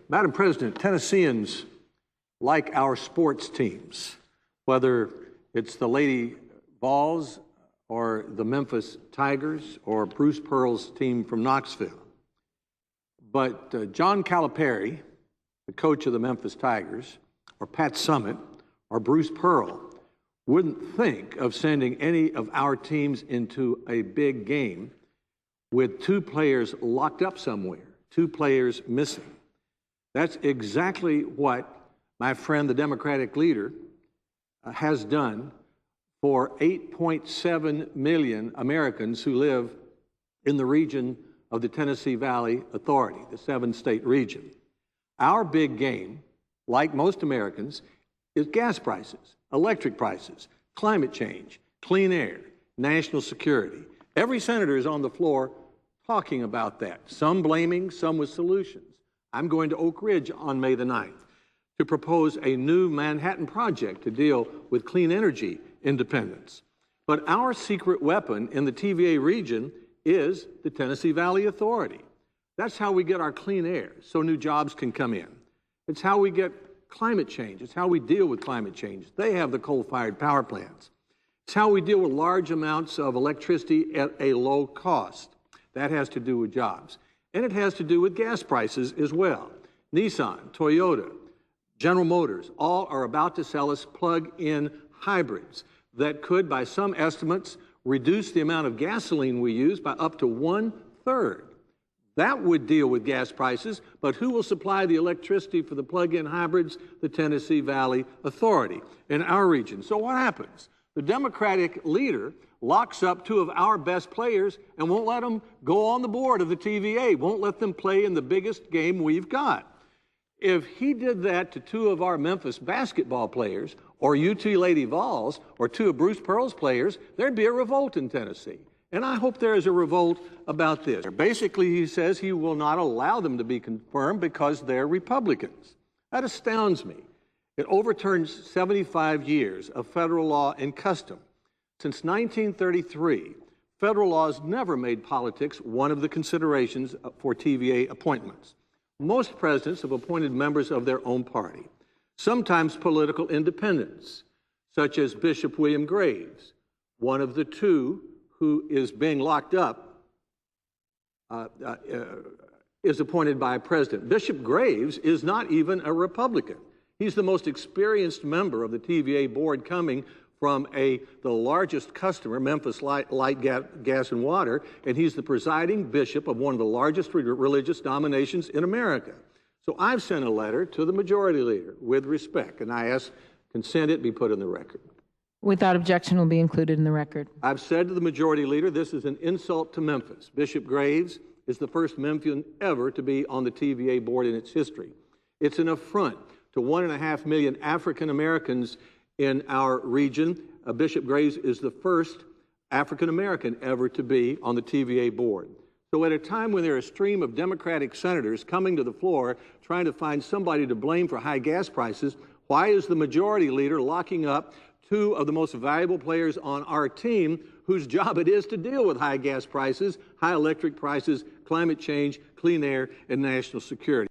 Madam President, Tennesseans like our sports teams, whether it's the Lady Vols or the Memphis Tigers or Bruce Pearl's team from Knoxville. But John Calipari, the coach of the Memphis Tigers, or Pat Summitt, or Bruce Pearl, wouldn't think of sending any of our teams into a big game with two players locked up somewhere, two players missing. That's exactly what my friend, the Democratic leader, has done for 8.7 million Americans who live in the region of the Tennessee Valley Authority, the 7-state region. Our big game, like most Americans, is gas prices, electric prices, climate change, clean air, national security. Every senator is on the floor talking about that, some blaming, some with solutions. I'm going to Oak Ridge on May the 9th to propose a new Manhattan Project to deal with clean energy independence. But our secret weapon in the TVA region is the Tennessee Valley Authority. That's how we get our clean air, so new jobs can come in. It's how we get climate change. It's how we deal with climate change. They have the coal-fired power plants. It's how we deal with large amounts of electricity at a low cost. That has to do with jobs. And it has to do with gas prices as well. Nissan, Toyota, General Motors, all are about to sell us plug-in hybrids that could, by some estimates, reduce the amount of gasoline we use by up to 1/3. That would deal with gas prices, but who will supply the electricity for the plug-in hybrids? The Tennessee Valley Authority in our region. So what happens? The Democratic leader locks up two of our best players and won't let them go on the board of the TVA, won't let them play in the biggest game we've got. If he did that to two of our Memphis basketball players, or UT Lady Vols, or two of Bruce Pearl's players, there'd be a revolt in Tennessee. And I hope there is a revolt about this. Basically, he says he will not allow them to be confirmed because they're Republicans. That astounds me. It overturns 75 years of federal law and custom. Since 1933, federal laws never made politics one of the considerations for TVA appointments. Most presidents have appointed members of their own party, sometimes political independents, such as Bishop William Graves, one of the two who is being locked up, is appointed by a president. Bishop Graves is not even a Republican. He's the most experienced member of the TVA board, coming from the largest customer, Memphis Light Gas and Water, and he's the presiding bishop of one of the largest religious denominations in America. So I've sent a letter to the majority leader with respect, and I ask consent it be put in the record. Without objection, will be included in the record. I've said to the majority leader, this is an insult to Memphis. Bishop Graves is the first Memphian ever to be on the TVA board in its history. It's an affront to 1.5 million African Americans in our region. Bishop Graves is the first African American ever to be on the TVA board. So at a time when there are a stream of Democratic senators coming to the floor trying to find somebody to blame for high gas prices, why is the majority leader locking up two of the most valuable players on our team whose job it is to deal with high gas prices, high electric prices, climate change, clean air, and national security?